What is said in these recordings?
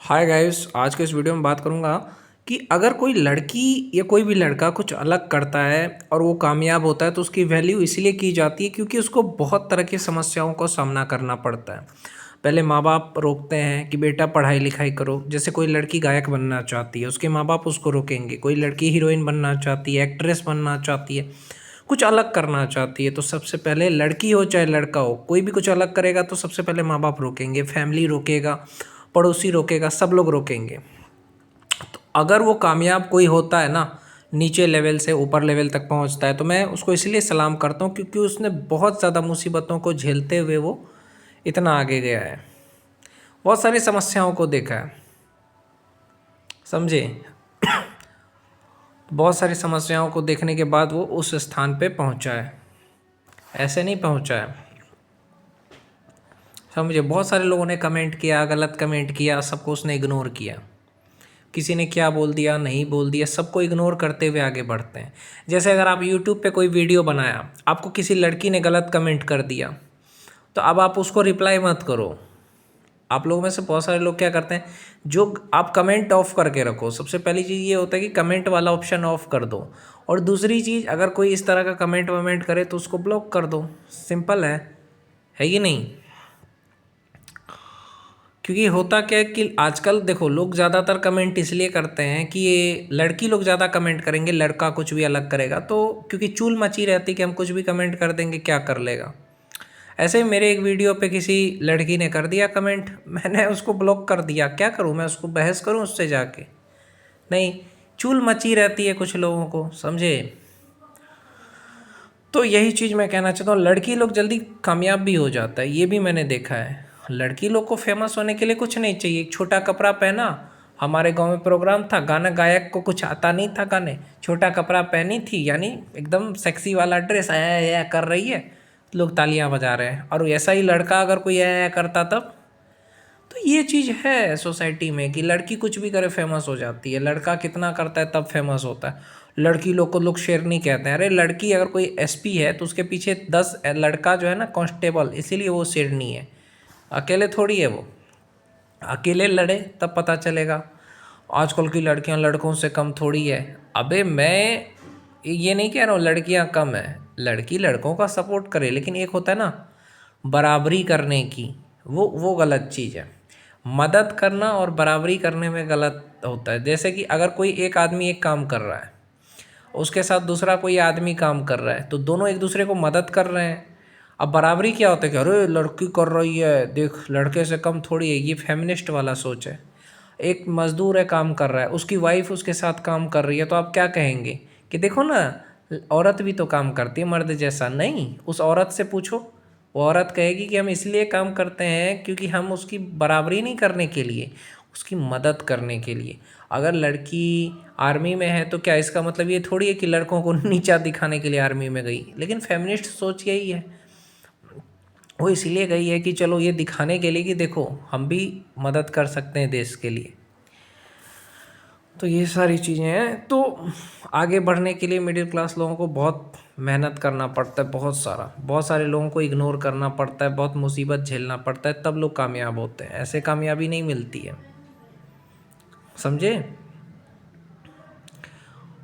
Hi guys, आज के इस वीडियो में बात करूंगा कि अगर कोई लड़की या कोई भी लड़का कुछ अलग करता है और वो कामयाब होता है तो उसकी वैल्यू इसलिए की जाती है क्योंकि उसको बहुत तरह की समस्याओं का सामना करना पड़ता है। पहले माँ बाप रोकते हैं कि बेटा पढ़ाई लिखाई करो। जैसे कोई लड़की गायक बनना चाहती है, उसके माँ बाप उसको रोकेंगे। कोई लड़की हीरोइन बनना चाहती है, एक्ट्रेस बनना चाहती है, कुछ अलग करना चाहती है, तो सबसे पहले लड़की हो चाहे लड़का हो, कोई भी कुछ अलग करेगा तो सबसे पहले माँ बाप रोकेंगे, फैमिली रोकेगा, पड़ोसी रोकेगा, सब लोग रोकेंगे। अगर वो कामयाब कोई होता है ना, नीचे लेवल से ऊपर लेवल तक पहुंचता है, तो मैं उसको इसलिए सलाम करता हूँ क्योंकि उसने बहुत ज़्यादा मुसीबतों को झेलते हुए वो इतना आगे गया है। बहुत सारी समस्याओं को देखा है, समझे। बहुत सारी समस्याओं को देखने के बाद वो उस स्थान पे पहुंचा है, ऐसे नहीं पहुंचा है, समझे। बहुत सारे लोगों ने कमेंट किया, गलत कमेंट किया, सबको उसने इग्नोर किया। किसी ने क्या बोल दिया, नहीं बोल दिया, सबको इग्नोर करते हुए आगे बढ़ते हैं। जैसे अगर आप यूट्यूब पे कोई वीडियो बनाया, आपको किसी लड़की ने गलत कमेंट कर दिया, तो अब आप उसको रिप्लाई मत करो। आप लोगों में से बहुत सारे लोग क्या करते हैं, जो आप कमेंट ऑफ करके रखो। सबसे पहली चीज़ ये होता है कि कमेंट वाला ऑप्शन ऑफ कर दो, और दूसरी चीज़, अगर कोई इस तरह का कमेंट वमेंट करे तो उसको ब्लॉक कर दो। सिंपल है कि नहीं। क्योंकि होता क्या है कि आजकल देखो, लोग ज़्यादातर कमेंट इसलिए करते हैं कि ये लड़की लोग ज़्यादा कमेंट करेंगे, लड़का कुछ भी अलग करेगा तो क्योंकि चूल मची रहती कि हम कुछ भी कमेंट कर देंगे, क्या कर लेगा। ऐसे ही मेरे एक वीडियो पे किसी लड़की ने कर दिया कमेंट, मैंने उसको ब्लॉक कर दिया। क्या करूँ मैं, उसको बहस करूँ उससे जाके? नहीं, चूल मची रहती है कुछ लोगों को, समझे। तो यही चीज़ मैं कहना चाहता हूँ, लड़की लोग जल्दी कामयाब भी हो जाता है, ये भी मैंने देखा है। लड़की लोग को फेमस होने के लिए कुछ नहीं चाहिए, एक छोटा कपड़ा पहना। हमारे गांव में प्रोग्राम था, गाना गायक को कुछ आता नहीं था गाने, छोटा कपड़ा पहनी थी, यानी एकदम सेक्सी वाला ड्रेस, ऐ कर रही है, लोग तालियां बजा रहे हैं। और ऐसा ही लड़का अगर कोई ऐ करता तब। तो ये चीज़ है सोसाइटी में कि लड़की कुछ भी करे फेमस हो जाती है, लड़का कितना करता है तब फेमस होता है। लड़की लोग को लोग शेरनी कहते हैं। अरे लड़की अगर कोई एसपी है तो उसके पीछे 10 लड़का जो है ना, कांस्टेबल, इसीलिए वो शेरनी है। अकेले थोड़ी है वो, अकेले लड़े तब पता चलेगा। आजकल की लड़कियां लड़कों से कम थोड़ी है। अबे मैं ये नहीं कह रहा हूँ लड़कियां कम है, लड़की लड़कों का सपोर्ट करे, लेकिन एक होता है ना बराबरी करने की, वो गलत चीज़ है। मदद करना और बराबरी करने में गलत होता है। जैसे कि अगर कोई एक आदमी एक काम कर रहा है, उसके साथ दूसरा कोई आदमी काम कर रहा है, तो दोनों एक दूसरे को मदद कर रहे हैं। अब बराबरी क्या होता है कि अरे लड़की कर रही है, देख लड़के से कम थोड़ी है, ये फेमिनिस्ट वाला सोच है। एक मजदूर है, काम कर रहा है, उसकी वाइफ उसके साथ काम कर रही है, तो आप क्या कहेंगे कि देखो ना, औरत भी तो काम करती है मर्द जैसा। नहीं, उस औरत से पूछो, वो औरत कहेगी कि हम इसलिए काम करते हैं क्योंकि हम उसकी बराबरी नहीं करने के लिए, उसकी मदद करने के लिए। अगर लड़की आर्मी में है तो क्या इसका मतलब ये थोड़ी है कि लड़कों को नीचा दिखाने के लिए आर्मी में गई। लेकिन फेमिनिस्ट सोच यही है, वो इसीलिए गई है कि चलो ये दिखाने के लिए कि देखो हम भी मदद कर सकते हैं देश के लिए। तो ये सारी चीज़ें हैं। तो आगे बढ़ने के लिए मिडिल क्लास लोगों को बहुत मेहनत करना पड़ता है, बहुत सारे लोगों को इग्नोर करना पड़ता है, बहुत मुसीबत झेलना पड़ता है, तब लोग कामयाब होते हैं। ऐसे कामयाबी नहीं मिलती है, समझे।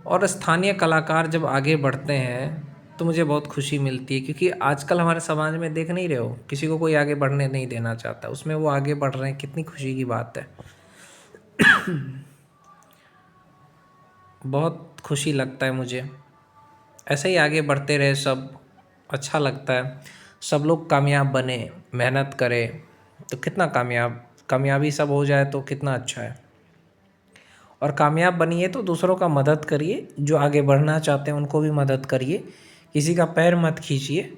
और स्थानीय कलाकार जब आगे बढ़ते हैं तो मुझे बहुत खुशी मिलती है, क्योंकि आजकल हमारे समाज में देख नहीं रहे हो, किसी को कोई आगे बढ़ने नहीं देना चाहता, उसमें वो आगे बढ़ रहे हैं, कितनी खुशी की बात है। बहुत खुशी लगता है मुझे, ऐसे ही आगे बढ़ते रहे सब, अच्छा लगता है। सब लोग कामयाब बने, मेहनत करें तो कितना कामयाबी सब हो जाए तो कितना अच्छा है। और कामयाब बनिए तो दूसरों का मदद करिए, जो आगे बढ़ना चाहते हैं उनको भी मदद करिए, किसी का पैर मत खींचिए,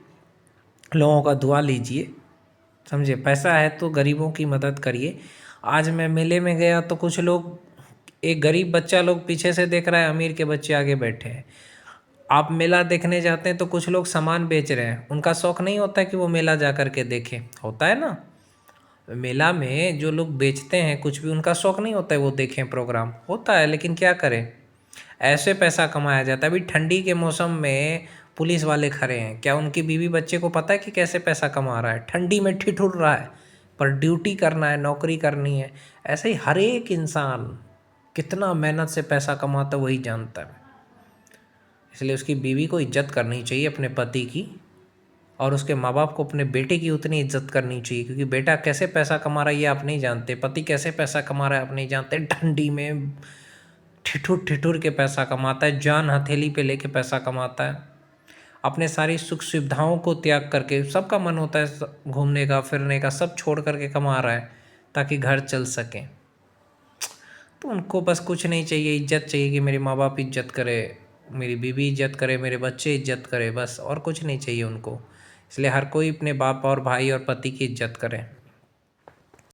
लोगों का दुआ लीजिए, समझे। पैसा है तो गरीबों की मदद करिए। आज मैं मेले में गया तो कुछ लोग, एक गरीब बच्चा लोग पीछे से देख रहा है, अमीर के बच्चे आगे बैठे हैं। आप मेला देखने जाते हैं तो कुछ लोग सामान बेच रहे हैं, उनका शौक नहीं होता है कि वो मेला जा कर के देखें, होता है ना। मेला में जो लोग बेचते हैं कुछ भी, उनका शौक नहीं होता है वो देखें, प्रोग्राम होता है, लेकिन क्या करें, ऐसे पैसा कमाया जाता है। अभी ठंडी के मौसम में पुलिस वाले खड़े हैं, क्या उनकी बीवी बच्चे को पता है कि कैसे पैसा कमा रहा है, ठंडी में ठिठुर रहा है, पर ड्यूटी करना है, नौकरी करनी है। ऐसे ही हर एक इंसान कितना मेहनत से पैसा कमाता है वही जानता है। इसलिए उसकी बीवी को इज्जत करनी चाहिए अपने पति की, और उसके माँ बाप को अपने बेटे की उतनी इज्जत करनी चाहिए, क्योंकि बेटा कैसे पैसा कमा रहा है ये आप नहीं जानते, पति कैसे पैसा कमा रहा है आप नहीं जानते। ठंडी में ठिठुर ठिठुर के पैसा कमाता है, जान हथेली पे लेके पैसा कमाता है, अपने सारी सुख सुविधाओं को त्याग करके। सबका मन होता है घूमने का फिरने का, सब छोड़ करके कमा रहा है ताकि घर चल सके। तो उनको बस कुछ नहीं चाहिए, इज्जत चाहिए कि मेरे माँ बाप इज्जत करे, मेरी बीवी इज्जत करे, मेरे बच्चे इज्जत करे, बस और कुछ नहीं चाहिए उनको। इसलिए हर कोई अपने बाप और भाई और पति की इज्जत करे।